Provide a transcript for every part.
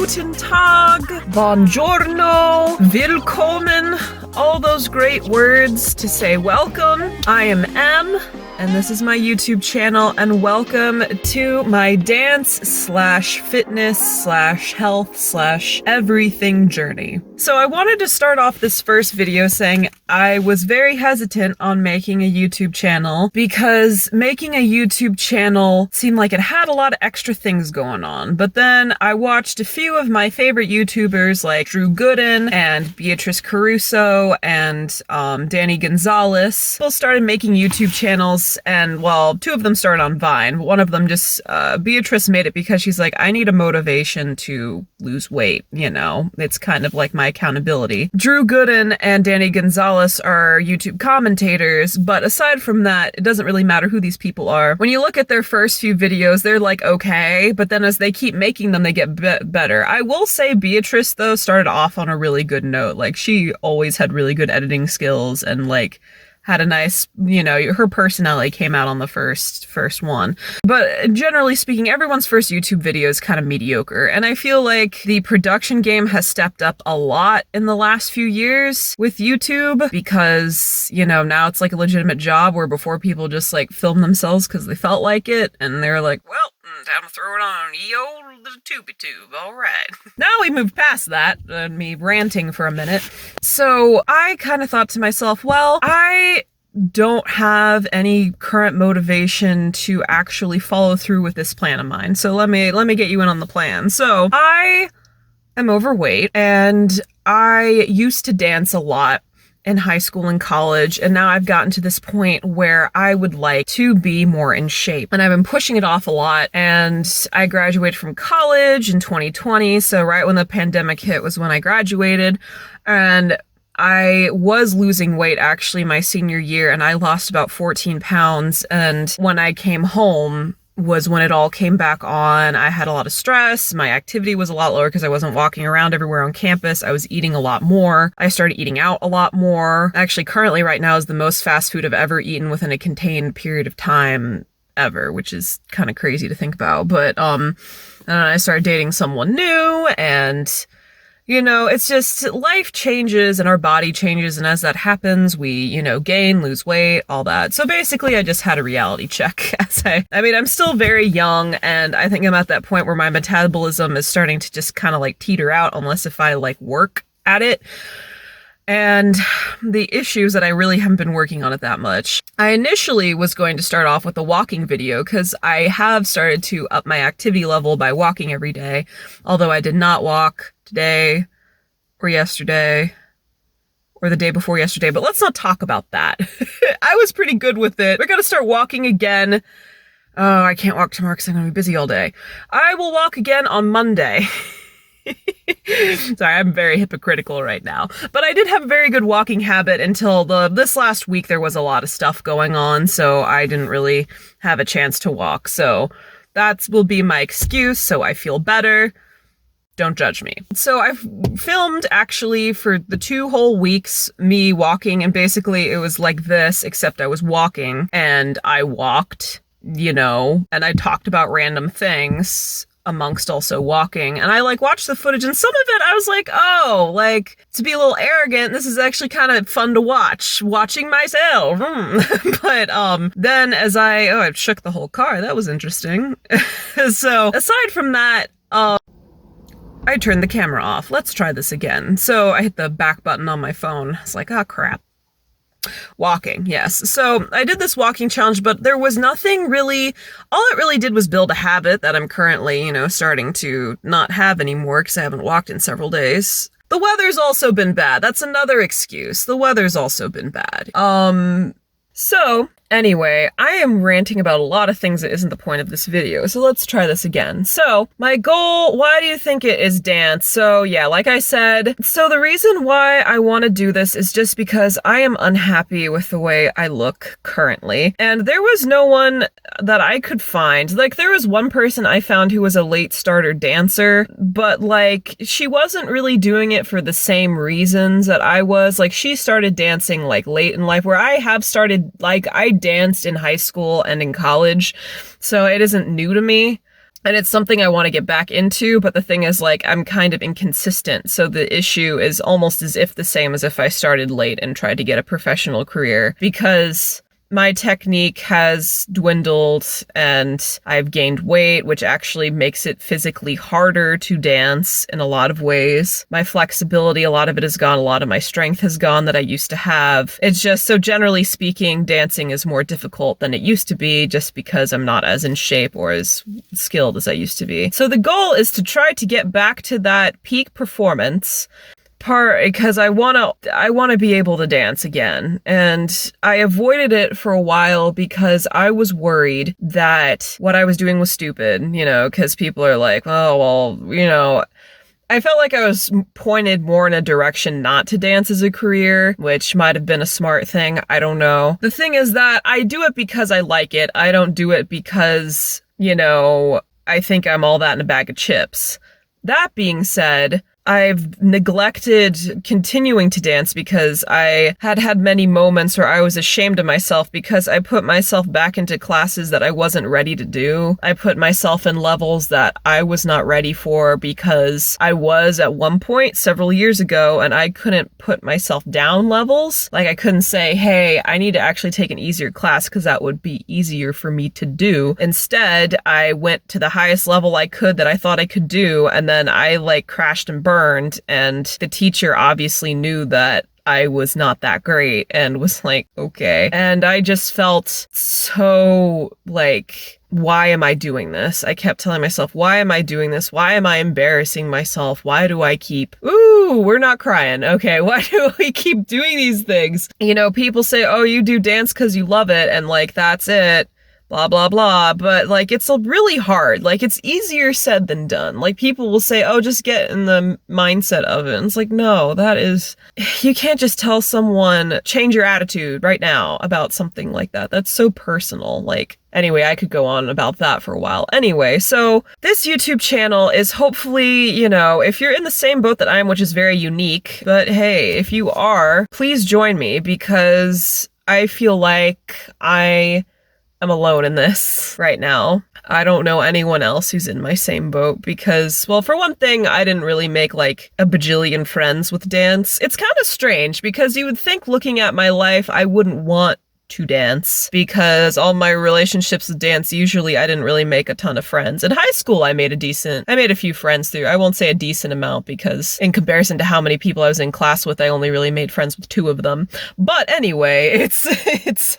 Guten Tag, Buongiorno, Willkommen, all those great words to say welcome. I am Em, and this is my YouTube channel, and welcome to my dance/fitness/health/everything journey. So I wanted to start off this first video saying I was very hesitant on making a YouTube channel because making a YouTube channel seemed like it had a lot of extra things going on. But then I watched a few of my favorite YouTubers like Drew Gooden and Beatrice Caruso and Danny Gonzalez. People started making YouTube channels, and well, two of them started on Vine. One of them just, Beatrice made it because she's like, I need a motivation to lose weight, you know? It's kind of like my accountability. Drew Gooden and Danny Gonzalez are YouTube commentators, but aside from that, it doesn't really matter who these people are. When you look at their first few videos, they're like, okay, but then as they keep making them, they get better. I will say Beatrice, though, started off on a really good note. Like, she always had really good editing skills and, like, had a nice, you know, her personality came out on the first one. But generally speaking, everyone's first YouTube video is kind of mediocre. And I feel like the production game has stepped up a lot in the last few years with YouTube because, you know, now it's like a legitimate job where before people just like film themselves because they felt like it. And they're like, well, time to throw it on ye old tubey tube. All right. Now we moved past that, me ranting for a minute. So I kind of thought to myself, well, I don't have any current motivation to actually follow through with this plan of mine. So let me get you in on the plan. So I am overweight and I used to dance a lot in high school and college, and now I've gotten to this point where I would like to be more in shape, and I've been pushing it off a lot. And I graduated from college in 2020, so right when the pandemic hit was when I graduated, and I was losing weight actually my senior year, and I lost about 14 pounds, and when I came home was when it all came back on. I had a lot of stress. My activity was a lot lower because I wasn't walking around everywhere on campus. I was eating a lot more. I started eating out a lot more. Actually, currently right now is the most fast food I've ever eaten within a contained period of time ever, which is kind of crazy to think about. But I started dating someone new, and you know, it's just life changes and our body changes. And as that happens, we, you know, gain, lose weight, all that. So basically, I just had a reality check. I'm still very young, and I think I'm at that point where my metabolism is starting to just kind of like teeter out unless if I like work at it. And the issue is that I really haven't been working on it that much. I initially was going to start off with a walking video because I have started to up my activity level by walking every day, although I did not walk today or yesterday or the day before yesterday, but let's not talk about that. I was pretty good with it. We're gonna start walking again. Oh, I can't walk tomorrow because I'm gonna be busy all day. I will walk again on Monday. Sorry, I'm very hypocritical right now. But I did have a very good walking habit until this last week. There was a lot of stuff going on, so I didn't really have a chance to walk. So that will be my excuse, so I feel better. Don't judge me. So I've filmed actually for the 2 whole weeks me walking, and basically it was like this, except I was walking and I walked, you know, and I talked about random things amongst also walking, and I like watched the footage, and some of it I was like, oh, like, to be a little arrogant, this is actually kind of fun to watching myself. But then as I shook the whole car, that was interesting. So aside from that, I turned the camera off. Let's try this again. So I hit the back button on my phone. It's like, oh crap. Walking, yes. So I did this walking challenge, but there was nothing really, all it really did was build a habit that I'm currently, you know, starting to not have anymore because I haven't walked in several days. The weather's also been bad. That's another excuse. The weather's also been bad. So anyway, I am ranting about a lot of things that isn't the point of this video, so let's try this again. So, my goal, why do you think it is dance? So yeah, like I said, so the reason why I want to do this is just because I am unhappy with the way I look currently, and there was no one that I could find. Like, there was one person I found who was a late starter dancer, but like, she wasn't really doing it for the same reasons that I was. Like, she started dancing like late in life, where I have started, like, I danced in high school and in college, so it isn't new to me. And it's something I want to get back into, but the thing is, like, I'm kind of inconsistent. So the issue is almost as if the same as if I started late and tried to get a professional career, because my technique has dwindled and I've gained weight, which actually makes it physically harder to dance in a lot of ways. My flexibility, a lot of it is gone. A lot of my strength has gone that I used to have. It's just, so generally speaking, dancing is more difficult than it used to be, just because I'm not as in shape or as skilled as I used to be. So the goal is to try to get back to that peak performance part, because I want to be able to dance again. And I avoided it for a while because I was worried that what I was doing was stupid, you know, because people are like, oh, well, you know, I felt like I was pointed more in a direction not to dance as a career, which might have been a smart thing. I don't know. The thing is that I do it because I like it. I don't do it because, you know, I think I'm all that in a bag of chips. That being said, I've neglected continuing to dance because I had many moments where I was ashamed of myself because I put myself back into classes that I wasn't ready to do. I put myself in levels that I was not ready for because I was at one point several years ago and I couldn't put myself down levels. Like, I couldn't say, hey, I need to actually take an easier class because that would be easier for me to do. Instead, I went to the highest level I could that I thought I could do, and then I like crashed and burned, and the teacher obviously knew that I was not that great and was like, okay. And I just felt so like, why am I doing this? I kept telling myself, why am I doing this? Why am I embarrassing myself? Why do I keep, ooh, we're not crying. Okay, why do we keep doing these things? You know, people say, oh, you do dance because you love it, and like, that's it. Blah, blah, blah. But like, it's really hard. Like, it's easier said than done. Like, people will say, oh, just get in the mindset of it. And it's like, no, you can't just tell someone, change your attitude right now about something like that. That's so personal. Like, anyway, I could go on about that for a while. Anyway, so this YouTube channel is hopefully, you know, if you're in the same boat that I am, which is very unique, but hey, if you are, please join me, because I feel like I'm alone in this right now. I don't know anyone else who's in my same boat because, well, for one thing, I didn't really make like a bajillion friends with dance. It's kind of strange because you would think, looking at my life, I wouldn't want to dance, because all my relationships with dance, usually I didn't really make a ton of friends. In high school, I made a few friends through. I won't say a decent amount, because in comparison to how many people I was in class with, I only really made friends with 2 of them. But anyway, it's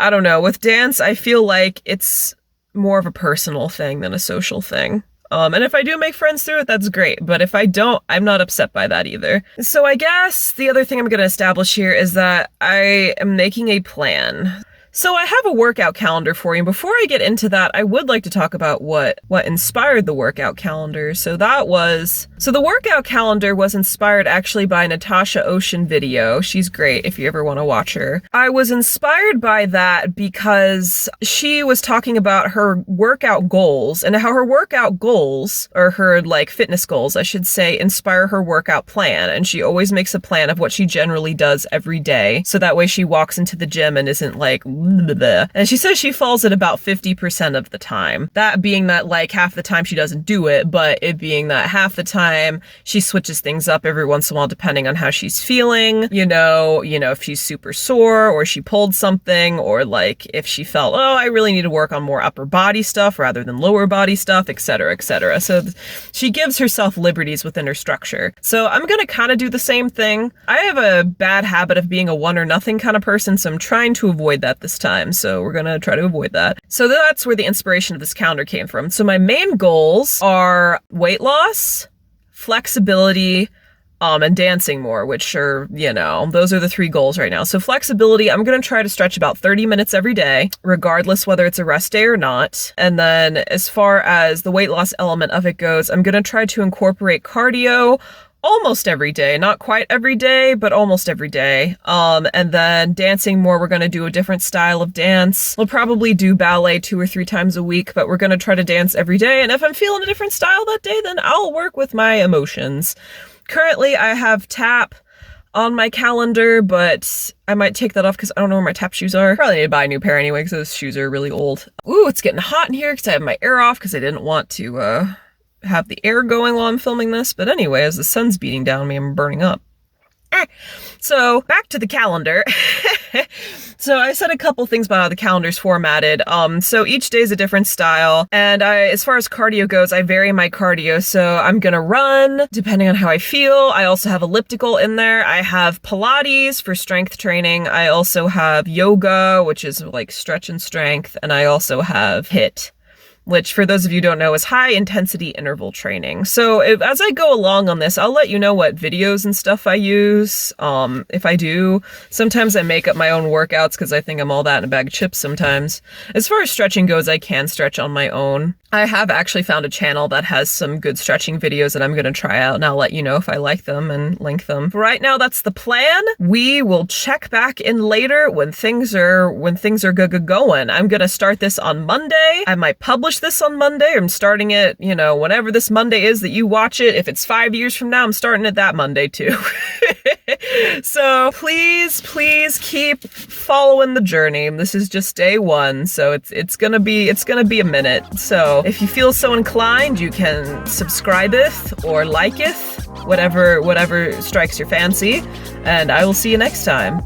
I don't know. With dance, I feel like it's more of a personal thing than a social thing. And if I do make friends through it, that's great. But if I don't, I'm not upset by that either. So I guess the other thing I'm going to establish here is that I am making a plan. So I have a workout calendar for you. Before I get into that, I would like to talk about what inspired the workout calendar. So the workout calendar was inspired actually by a Natasha Ocean video. She's great if you ever want to watch her. I was inspired by that because she was talking about her workout goals and how her workout goals, or her like fitness goals, I should say, inspire her workout plan. And she always makes a plan of what she generally does every day. So that way she walks into the gym and isn't like, and she says she falls at about 50% of the time. That being that like half the time she doesn't do it, but it being that half the time she switches things up every once in a while depending on how she's feeling. You know, if she's super sore or she pulled something, or like if she felt, oh, I really need to work on more upper body stuff rather than lower body stuff, etc., etc. So she gives herself liberties within her structure. So I'm gonna kind of do the same thing. I have a bad habit of being a one or nothing kind of person, so I'm trying to avoid that this time, so we're gonna try to avoid that. So that's where the inspiration of this calendar came from. So my main goals are weight loss, flexibility, and dancing more, which are, you know, those are the 3 goals right now. So flexibility, I'm gonna try to stretch about 30 minutes every day, regardless whether it's a rest day or not. And then as far as the weight loss element of it goes, I'm gonna try to incorporate cardio almost every day, not quite every day, but almost every day. And then dancing more, we're going to do a different style of dance. We'll probably do ballet 2 or 3 times a week, but we're going to try to dance every day. And if I'm feeling a different style that day, then I'll work with my emotions. Currently, I have tap, on my calendar, but I might take that off because I don't know where my tap shoes are. Probably need to buy a new pair anyway because those shoes are really old. Ooh, it's getting hot in here because I have my air off because I didn't want to have the air going while I'm filming this. But anyway, as the sun's beating down on me, I'm burning up. So back to the calendar. So I said a couple things about how the calendar's formatted. So each day is a different style, and as far as cardio goes, I vary my cardio. So I'm gonna run depending on how I feel. I also have elliptical in there. I have Pilates for strength training. I also have yoga, which is like stretch and strength, and I also have HIIT, which for those of you who don't know is high intensity interval training. So as I go along on this, I'll let you know what videos and stuff I use. If I do, sometimes I make up my own workouts because I think I'm all that in a bag of chips sometimes. As far as stretching goes, I can stretch on my own. I have actually found a channel that has some good stretching videos that I'm going to try out, and I'll let you know if I like them and link them. For right now, that's the plan. We will check back in later when things are going. I'm going to start this on Monday. I might publish this on Monday. I'm starting it, you know, whenever this Monday is that you watch it. If it's 5 years from now, I'm starting it that Monday too. So please keep following the journey. This is just day one, so it's gonna be a minute. So if you feel so inclined, you can subscribe it or like it, whatever strikes your fancy, and I will see you next time.